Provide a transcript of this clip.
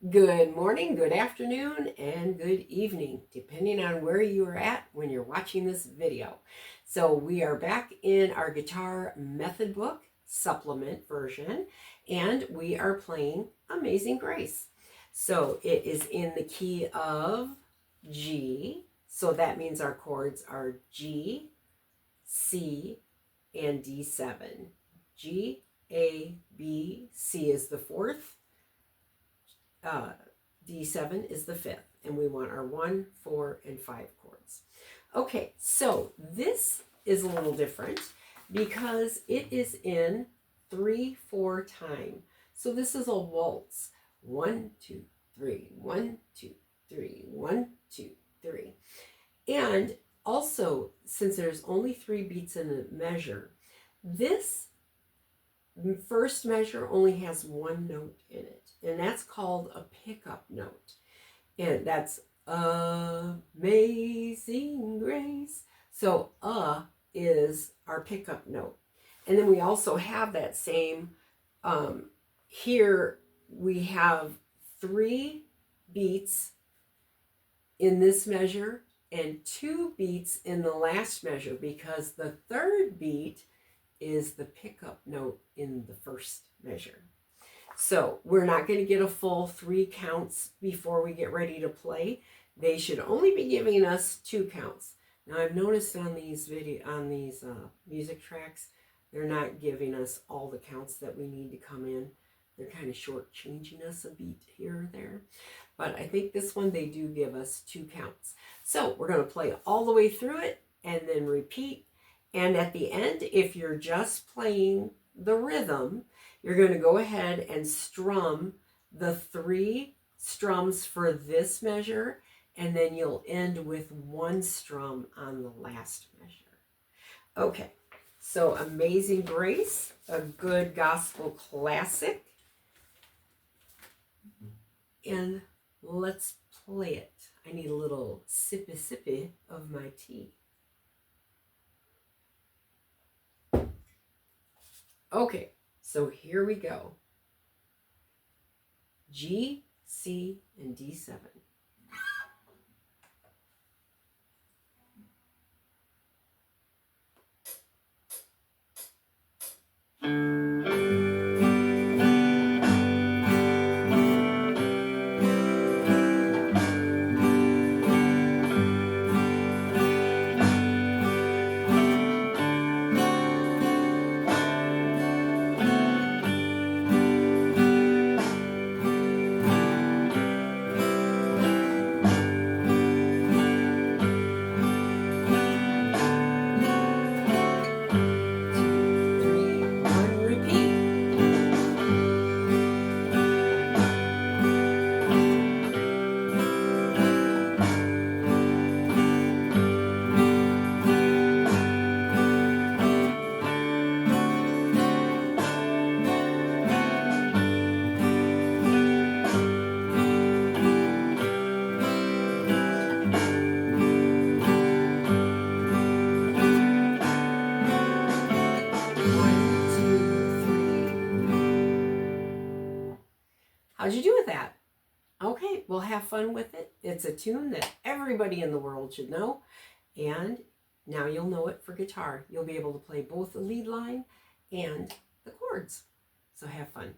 Good morning, good afternoon, and good evening, depending on where you are at when you're watching this video. So we are back in our guitar method book supplement version, and we are playing Amazing Grace. So it is in the key of G, so that means our chords are G, C, and D7. G, A, B, C is the fourth. D7 is the fifth, and we want our 1, 4, and 5 chords. Okay, so this is a little different because it is in 3/4 time. So this is a waltz. 1, 2, 3, 1, 2, 3, 1, 2, 3. And also, since there's only 3 beats in the measure, this first measure only has 1 note in it, and that's called a pickup note. And that's Amazing Grace. So is our pickup note. And then we also have that same, here we have 3 beats in this measure and 2 beats in the last measure, because the third beat is the pickup note in the first measure. So we're not going to get a full 3 counts before we get ready to play. They should only be giving us 2 counts. Now I've noticed on these music tracks, they're not giving us all the counts that we need to come in. They're kind of shortchanging us a beat here or there. But I think this one they do give us 2 counts. So we're going to play all the way through it and then repeat. And at the end, if you're just playing the rhythm, you're going to go ahead and strum the 3 strums for this measure, and then you'll end with 1 strum on the last measure. Okay, so Amazing Grace, a good gospel classic. And let's play it. I need a little sippy of my tea. Okay, so here we go. G, C, and D7. How'd you do with that? Okay, well, have fun with it. It's a tune that everybody in the world should know. And now you'll know it for guitar. You'll be able to play both the lead line and the chords. So have fun.